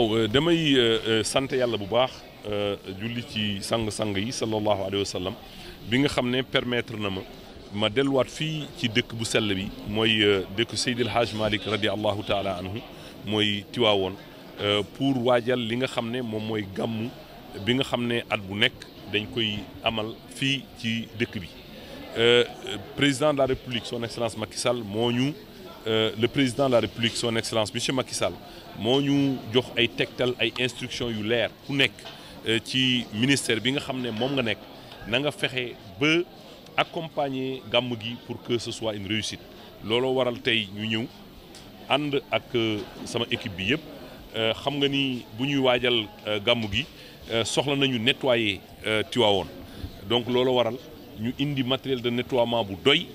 waaw damay sant yàlla bu baax julli ci sang-sang yi sallallahu alayhi wa sallam bi nga xam ne permettre na ma delluwaat fii ci dëkk bu sell bi mooy dëkk Seydil Hadj Malick radiallahu taala anhu mooy Tiwaawoon pour waajal li nga xam ne moom mooy gàmmu bi nga xam ne at bu nekk dañ koy amal fii ci dëkk bi président de la République son excellence Macky Sall moo ñu le président de la République son excellence monsieur Macky Sall moo ñu jox ay tegtal ay instructions yu leer ku nekk ci ministère bi nga xam ne moom nga nekk na nga fexe ba accompagner gàmm gi pour que ce soit une réussite looloo waral tey ñu ñëw ànd ak sama équipe bi yëpp xam nga ni bu ñuy waajal gàmm gi soxla nañu nettoyer Tivaouane donc looloo waral ñu indi matériel de nettoiement bu doy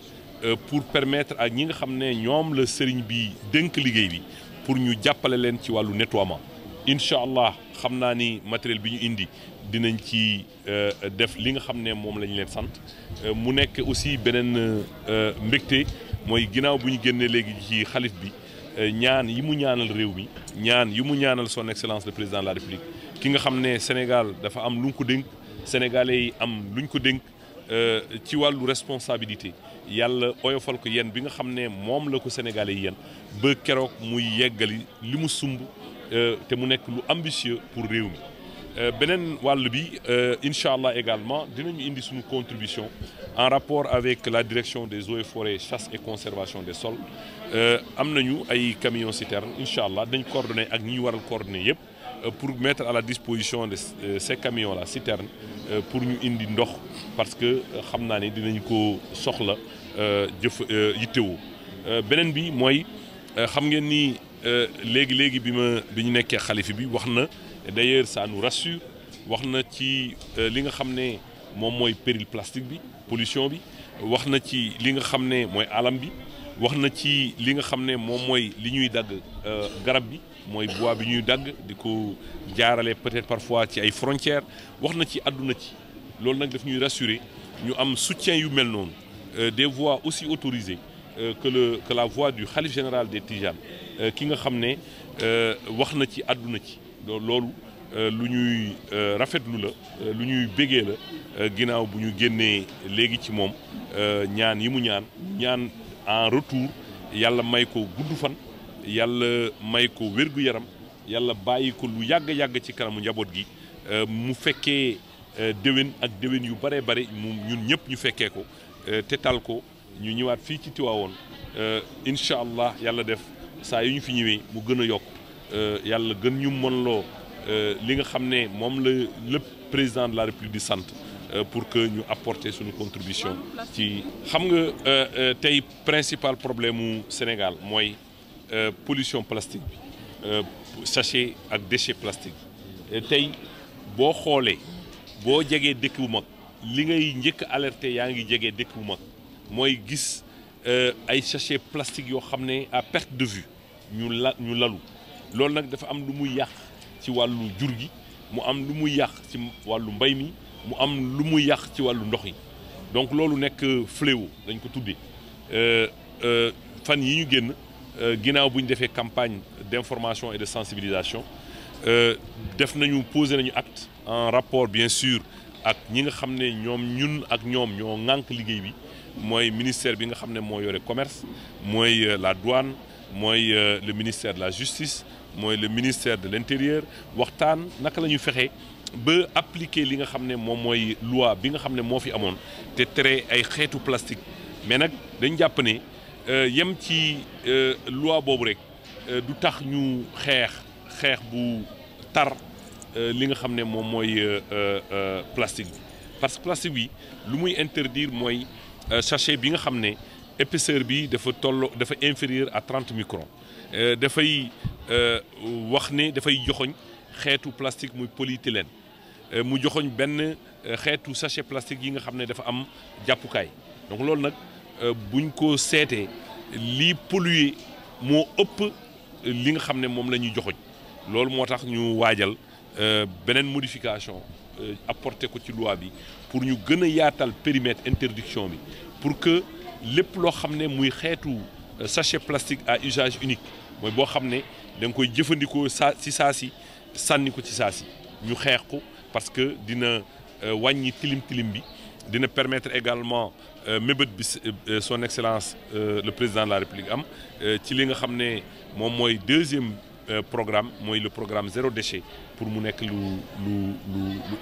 pour permettre ak ñi nga xam ne ñoom la sëriñ bi dénk liggéey bi pour ñu jàppale leen ci wàllu nettoiement incha allah xam naa ni matériel bi ñu indi dinañ ci def li nga xam ne moom la ñu leen sant mu nekk aussi beneen mbégte mooy ginnaaw bu ñu génnee léegi ci xalif bi ñaan yi mu ñaanal réew mi ñaan yi mu ñaanal son excellence le président de la république ki nga xam ne Sénégal dafa am lu ñu ko dénk sénégalais yi am lu ñu ko dénk ci wàllu responsabilité yàlla oyofal ko yéen bi nga xam ne moom la ko sénégalais yi yéen ba keroog muy yeggali li mu sumb te mu nekk lu ambitieux pour réew mi beneen wàll bi incha allah également dinañu indi suñu contribution en rapport avec la direction des eaux et forêts chasse et conservation des sols am nañu ay camions citernes incha allah dañ coordonné ak ñi ñu waral coordonné yëpp pour mettre à la disposition de ces camions là citernes pour ñu indi ndox parce que xam naa ne dinañ ko soxla yittewoo beneen bi mooy xam ngeen ni léegi bi ñu nekkee xalifi bi wax na d'ailleurs ça nous rassure wax na ci li nga xam ne moom mooy péril plastique bi pollution bi wax na ci li nga xam ne mooy alam bi wax na ci li nga xam ne moom mooy li ñuy dagg garab bi mooy bois bi ñuy dagg di ko jaarale peut-être parfois ci ay frontières wax na ci àdduna ci loolu nag daf ñuy rassurer ñu am soutien yu mel noonu des voix aussi autorisées que la voix du khalife général des Tidianes ki nga xam ne wax na ci àdduna ci loolu lu ñuy rafetlu la lu ñuy bégee la ginnaaw bu ñu génnee léegi ci moom ñaan yi mu ñaan en retour yàlla may ko gudd fan yàlla may ko wér-gu-yaram yàlla bàyyi ko lu yàgg ci kanamu njaboot gi mu fekkee déwén ak déwén yu bare ñun ñëpp ñu fekkee ko te tal ko ñu ñëwaat fii ci Tiwaawoon incha allah yàlla def saa yu ñu fi ñëwee mu gën a yokk yàlla gën ñu mën loo li nga xam ne moom la le président de la république di sant pour que ñu apporter suñu contribution ci xam nga tey principal problème mu Sénégal mooy pollution plastique bi sachet ak déchet plastique tey boo xoolee boo jegee dëkk bu mag li ngay njëkk alerté yaa ngi jegee dëkk bu mag mooy gis ay sachet plastique yoo xam ne à perte de vue ñu lalu loolu nag dafa am lu muy yàq ci wàllu jur gi mu am lu muy yàq ci wàllu mbay mi mu am lu muy yàq ci wàllu ndox yi donc loolu nekk fléau dañ ko tuddee fan yi ñu génn ginnaaw bu ñu defee campagne d'information et de sensibilisation posé nañu acte en rapport bien sûr ak ñi nga xam ne ñun ak ñoom ñoo ŋànk liggéey bi mooy ministère bi nga xam ne moo yore commerce mooy la douane mooy le ministère de la justice mooy le ministère de l'intérieur waxtaan naka la ñuy fexe ba appliquer li nga xam ne moom mooy loi bi nga xam ne moo fi amoon te tere ay xeetu plastique mais nag dañ jàpp ne yem ci loi boobu rek du tax ñu xeex bu tar li nga xam ne moom mooy plastique bi parce que plastique bi lu muy interdire mooy sachet bi nga xam ne épaisseur bi dafa inférieur à 30 microns dafay wax ne dafay joxoñ xeetu plastique muy polyéthylène mu joxoñ benn xeetu sachet plastique yi nga xam ne dafa am jàppukaay donc loolu nag buñ ko seetee lii polluer moo ëpp li nga xam ne moom la ñuy joxoñ loolu moo tax ñu waajal beneen modification apporté ko ci loi bi pour ñu gën a yaatal périmètre interdiction bi pour que lépp loo xam ne muy xeetu sachet plastique à usage unique mooy boo xam ne da nga koy jëfandikoo si sànni ko ci saa si ñu xeex ko parce que dina wàññi tilim bi dina permettre également mébét bi son excellence le président de la république am ci li nga xam ne moom mooy deuxième programme mooy le programme zéro déchet pour mu nekk lu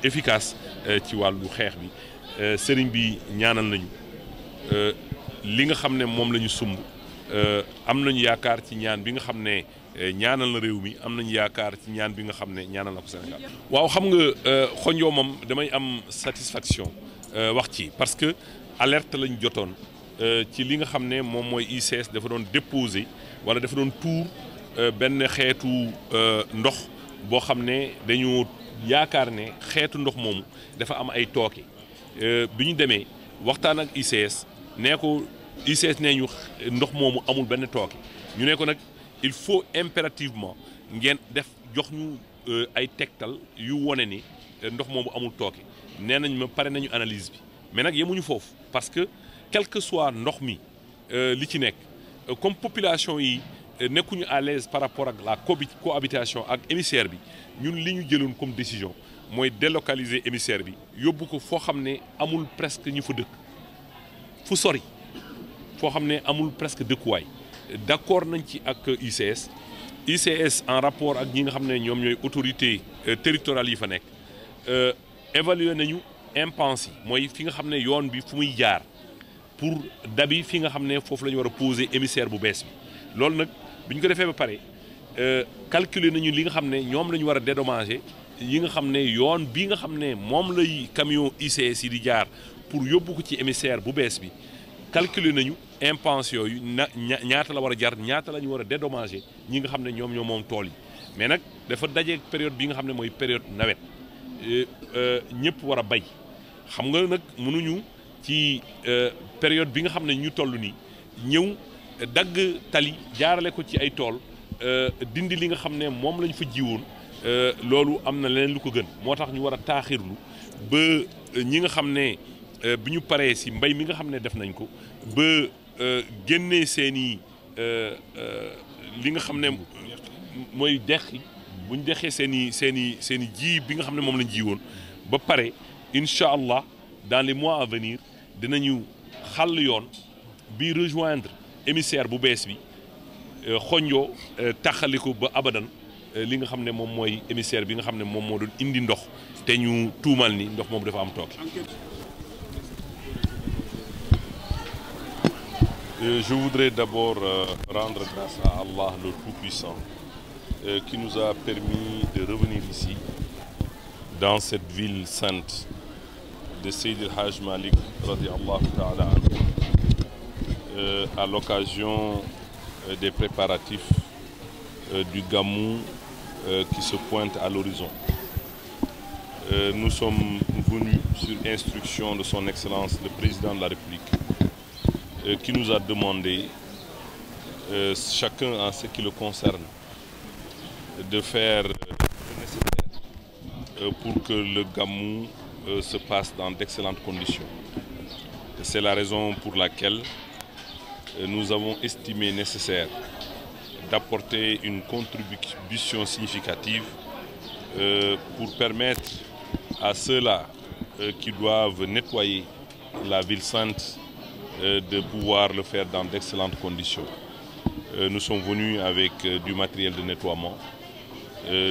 efficace ci wàllu xeex bi sëriñ bi ñaanal nañu li nga xam ne moom la ñu sumb am nañu yaakaar ci ñaan bi nga xam ne ñaanal na réew mi am nañu yaakaar ci ñaan bi nga xam ne ñaanal na ko Sénégal. waaw xam nga xonjoo moom damay am satisfaction wax ci parce que alerte lañu jotoon ci li nga xam ne moom mooy ICS dafa doon déposer wala dafa doon tuur benn xeetu ndox boo xam ne dañu yaakaar ne xeetu ndox moomu dafa am ay tooke bi ñu demee waxtaan ak ICS nee ko ICS nee ñu ndox moomu amul benn tooke ñu ne ko nag il faut impérativement ngeen def jox ñu ay tegtal yu wone ni ndox moomu amul tooke nee nañ ma pare nañu analyse bi mais nag yemuñu foofu parce que quel que soit ndox mi li ci nekk comme population yi nekkuñu à l'aise par rapport ak la cohabitation ak émissaire bi ñun li ñu jëloon comme décision mooy délocaliser émissaire bi yóbbu ko foo xam ne amul presque ñu fa dëkk fu sori foo xam ne amul presque dëkkuwaay d'accord nañ ci ak ICS en rapport ak ñi nga xam ne ñoom ñooy autorités territoriales yi fa nekk évaluer nañu impasse yi mooy fi nga xam ne yoon bi fu muy jaar pour dabi fi nga xam ne foofu la ñu war a poser émissaire bu bees bi loolu nag bi ñu ko defee ba pare calculer nañu li nga xam ne ñoom la ñu war a dédommager yi nga xam ne yoon bi nga xam ne moom lay camion ICS yi di jaar pour yóbbu ko ci émissaire bu bees bi calculer nañu impasse yooyu ñaata la war a jar ñaata la ñu war a dédommager ñi nga xam ne ñoom ñoo moom tool yi mais nag dafa dajeeg période bi nga xam ne mooy période nawet ñëpp war a bay xam nga nag mënuñu ci période bi nga xam ne ñu toll nii ñëw dagg tali jaarale ko ci ay tool dindi li nga xam ne moom lañ fa jiwoon loolu am na leneen lu ko gën moo tax ñu war a taaxirlu ba ñi nga xam ne bi ñu paree si mbay mi nga xam ne def nañ ko ba génnee seeni li nga xam ne mooy deqi bu ñu dexee seeni ji bi nga xam ne moom lañ ji woon ba pare incha allah dans les mois à venir dinañu xàll yoon bi rejoindre émissaire bu bees bi xonjoo taxali ko ba abadan li nga xam ne moom mooy émissaire bi nga xam ne moom moo doon indi ndox te ñu tuumal ni ndox moom dafa am tooke. Je voudrais d'abord rendre grâce à Allah le Tout-Puissant qui nous a permis de revenir ici dans cette ville sainte de Seydi El Hadj Malick radiyallahu ta'ala anhu à l'occasion des préparatifs du Gamou qui se pointe à l'horizon. Nous sommes venus sur instruction de son Excellence le Président de la République qui nous a demandé, chacun en ce qui le concerne, de faire le nécessaire pour que le Gamou se passe dans d'excellentes conditions. C'est la raison pour laquelle nous avons estimé nécessaire d'apporter une contribution significative pour permettre à ceux-là qui doivent nettoyer la ville sainte de pouvoir le faire dans d'excellentes conditions. Nous sommes venus avec du matériel de nettoiement.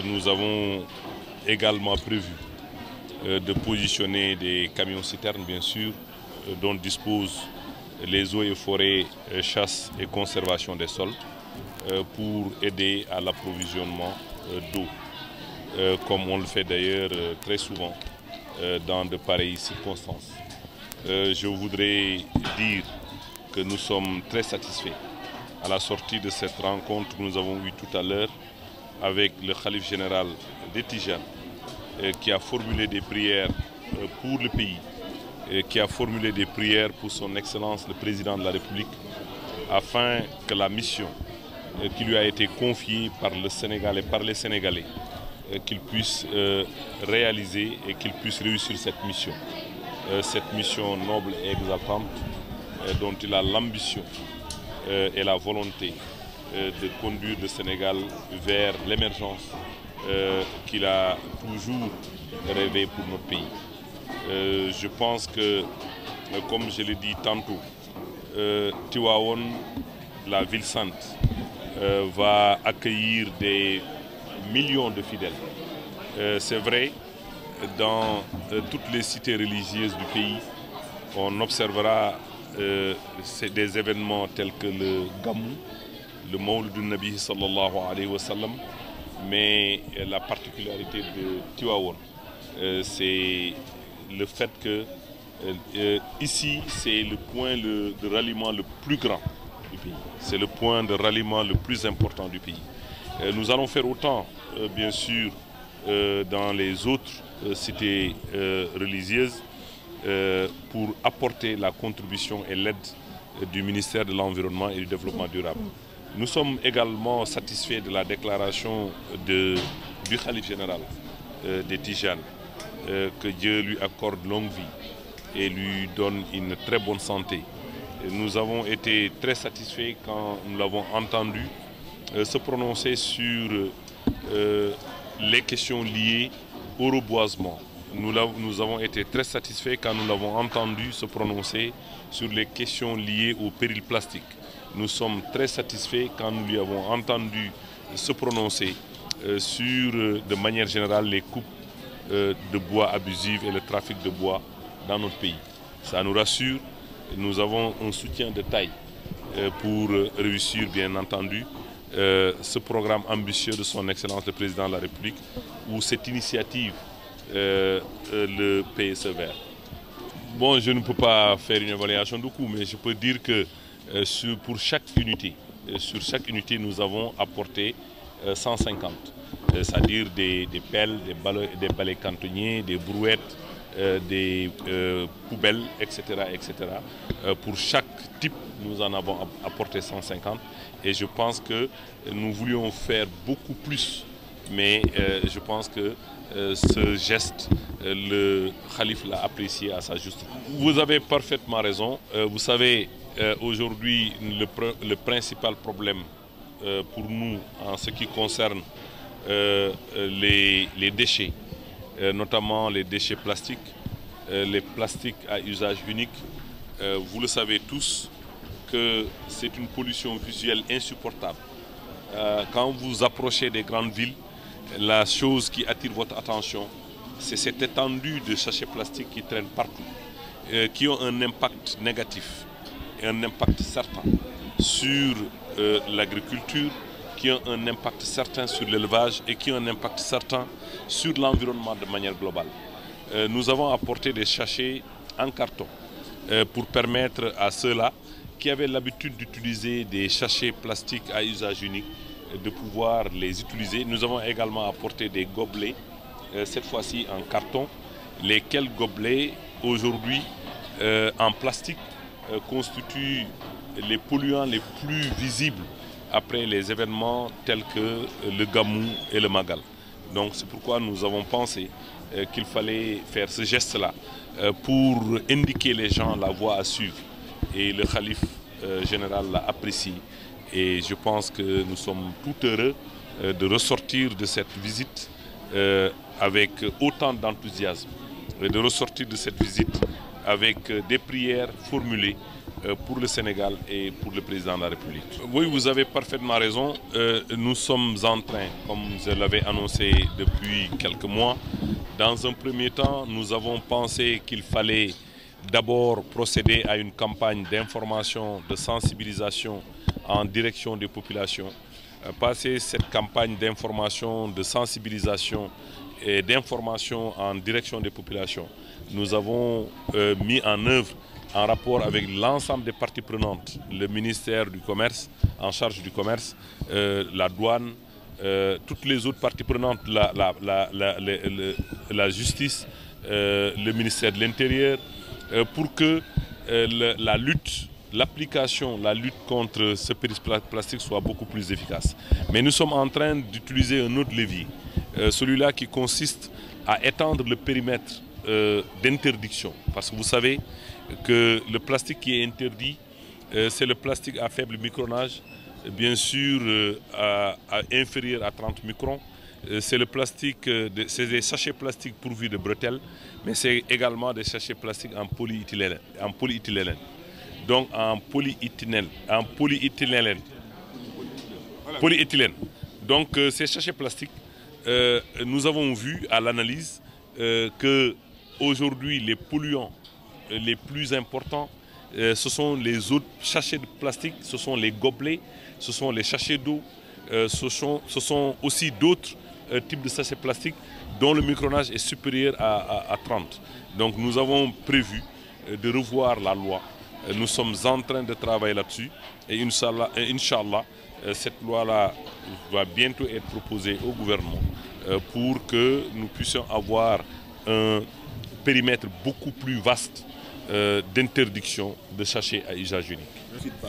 Nous avons également prévu de positionner des camions-citernes, bien sûr, dont disposent les eaux et forêts, chasse et conservation des sols, pour aider à l'approvisionnement d'eau, comme on le fait d'ailleurs très souvent dans de pareilles circonstances. Je voudrais dire que nous sommes très satisfaits à la sortie de cette rencontre que nous avons eue tout à l'heure avec le khalife général des Tijanes, qui a formulé des prières pour le pays, qui a formulé des prières pour son Excellence le Président de la République, afin que la mission qui lui a été confiée par le Sénégal et par les Sénégalais, qu'il puisse réaliser et qu'il puisse réussir cette mission noble et exaltante dont il a l'ambition et la volonté de conduire le Sénégal vers l'émergence qu'il a toujours rêvé pour notre pays. Je pense que, comme je l'ai dit tantôt, Tivaouane, la ville sainte, va accueillir des millions de fidèles. C'est vrai, dans toutes les cités religieuses du pays, on observera des événements tels que le Gamou, le Mawlid du Nabi sallallahu alayhi wa sallam, mais la particularité de Tivaouane, c'est le fait que ici, c'est le point de ralliement le plus grand du pays. C'est le point de ralliement le plus important du pays. Nous allons faire autant, bien sûr, dans les autres cités religieuses pour apporter la contribution et l'aide du ministère de l'Environnement et du Développement durable. Nous sommes également satisfaits de la déclaration du Khalife général des Tijanes, que Dieu lui accorde longue vie et lui donne une très bonne santé. Nous avons été très satisfaits quand nous l'avons entendu se prononcer sur les questions liées au reboisement. Nous avons été très satisfaits quand nous l'avons entendu se prononcer sur les questions liées au péril plastique. Nous sommes très satisfaits quand nous lui avons entendu se prononcer sur, de manière générale, les coupes de bois abusives et le trafic de bois dans notre pays. Ça nous rassure. Nous avons un soutien de taille pour réussir, bien entendu, ce programme ambitieux de son Excellence le Président de la République ou cette initiative, le PSE vert. Bon, je ne peux pas faire une évaluation du coût, mais je peux dire que pour chaque unité, sur chaque unité, nous avons apporté 150, c'est-à-dire des pelles, des balais cantonniers, des brouettes, des poubelles, etc., etc. Pour chaque type, nous en avons apporté 150 et je pense que nous voulions faire beaucoup plus, mais je pense que ce geste, le Khalife l'a apprécié à sa juste. Vous avez parfaitement raison. Vous savez, aujourd'hui, le principal problème pour nous en ce qui concerne les déchets, notamment les déchets plastiques, les plastiques à usage unique. Vous le savez tous que c'est une pollution visuelle insupportable. Quand vous approchez des grandes villes, la chose qui attire votre attention, c'est cette étendue de sachets plastiques qui traînent partout, qui ont un impact négatif et un impact certain sur l'agriculture, qui ont un impact certain sur l'élevage et qui ont un impact certain sur l'environnement de manière globale. Nous avons apporté des sachets en carton pour permettre à ceux-là qui avaient l'habitude d'utiliser des sachets plastiques à usage unique de pouvoir les utiliser. Nous avons également apporté des gobelets, cette fois-ci en carton, lesquels gobelets aujourd'hui en plastique constituent les polluants les plus visibles après les événements tels que le Gamou et le Magal. Donc c'est pourquoi nous avons pensé qu'il fallait faire ce geste-là pour indiquer les gens la voie à suivre. Et le Khalife général l'a apprécié. Et je pense que nous sommes tout heureux de ressortir de cette visite avec autant d'enthousiasme, et de ressortir de cette visite avec des prières formulées pour le Sénégal et pour le Président de la République. Oui, vous avez parfaitement raison. Nous sommes en train, comme je l'avais annoncé depuis quelques mois, dans un premier temps, nous avons pensé qu'il fallait d'abord procéder à une campagne d'information, de sensibilisation en direction des populations. Passer cette campagne d'information, de sensibilisation et d'information en direction des populations, nous avons mis en œuvre en rapport avec l'ensemble des parties prenantes, le ministère du Commerce, en charge du commerce, la douane, toutes les autres parties prenantes, la justice, le ministère de l'Intérieur, pour que la lutte, l'application, la lutte contre ce péril plastique soit beaucoup plus efficace. Mais nous sommes en train d'utiliser un autre levier, celui-là qui consiste à étendre le périmètre d'interdiction. Parce que vous savez que le plastique qui est interdit, c'est le plastique à faible micronage, bien sûr inférieur à 30 microns. c'est le plastique, c'est des sachets plastiques pourvus de bretelles, mais c'est également des sachets plastiques en polyéthylène. Donc en polyéthylène. Donc ces sachets plastiques, nous avons vu à l'analyse que aujourd'hui les polluants les plus importants, ce sont les autres sachets de plastique, ce sont les gobelets, ce sont les sachets d'eau, ce sont aussi d'autres types de sachets plastiques dont le micronage est supérieur à 30. Donc nous avons prévu de revoir la loi. Nous sommes en train de travailler là-dessus et Inch'Allah, cette loi-là va bientôt être proposée au gouvernement pour que nous puissions avoir un périmètre beaucoup plus vaste d'interdiction de sachets à usage unique.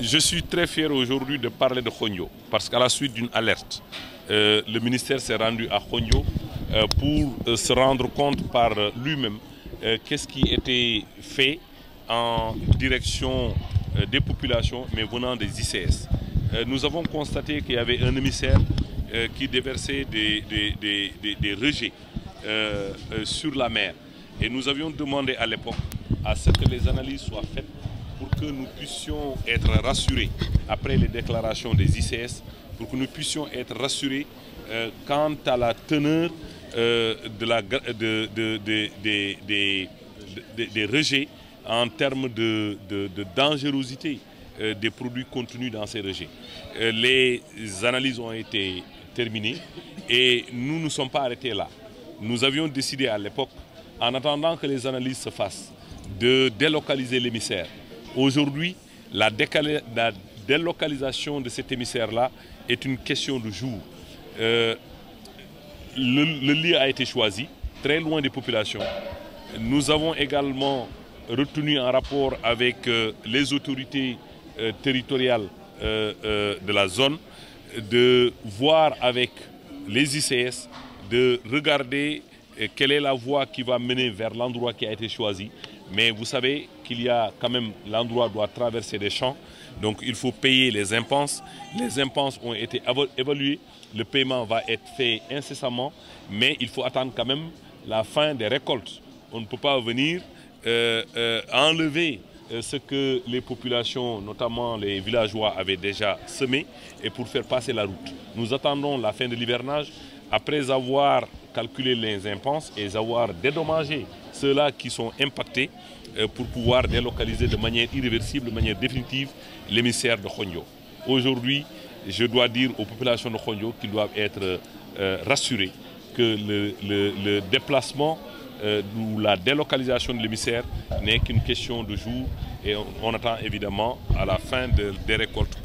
Je suis très fier aujourd'hui de parler de Khogno parce qu'à la suite d'une alerte, le ministère s'est rendu à Khogno pour se rendre compte par lui-même qu'est-ce qui était fait en direction des populations mais venant des ICS. Nous avons constaté qu'il y avait un émissaire qui déversait des rejets sur la mer. Et nous avions demandé à l'époque à ce que les analyses soient faites pour que nous puissions être rassurés après les déclarations des ICS, pour que nous puissions être rassurés quant à la teneur des rejets en termes de dangerosité des produits contenus dans ces rejets. Les analyses ont été terminées et nous ne sommes pas arrêtés là. Nous avions décidé à l'époque, en attendant que les analyses se fassent, de délocaliser l'émissaire. Aujourd'hui, la délocalisation de cet émissaire-là est une question de jour. Le lieu a été choisi, très loin des populations. Nous avons également retenu un rapport avec les autorités territoriales de la zone, de voir avec les ICS, de regarder quelle est la voie qui va mener vers l'endroit qui a été choisi. Mais vous savez qu'il y a quand même, l'endroit doit traverser des champs, donc il faut payer les impenses. Les impenses ont été évaluées, le paiement va être fait incessamment, mais il faut attendre quand même la fin des récoltes. On ne peut pas venir enlever ce que les populations, notamment les villageois, avaient déjà semé et pour faire passer la route. Nous attendons la fin de l'hivernage, après avoir calculé les impenses et avoir dédommagé ceux-là qui sont impactés pour pouvoir délocaliser de manière irréversible, de manière définitive, l'émissaire de Khogno. Aujourd'hui, je dois dire aux populations de Khogno qu'ils doivent être rassurées que le déplacement ou la délocalisation de l'émissaire n'est qu'une question de jour et on attend évidemment à la fin des récoltes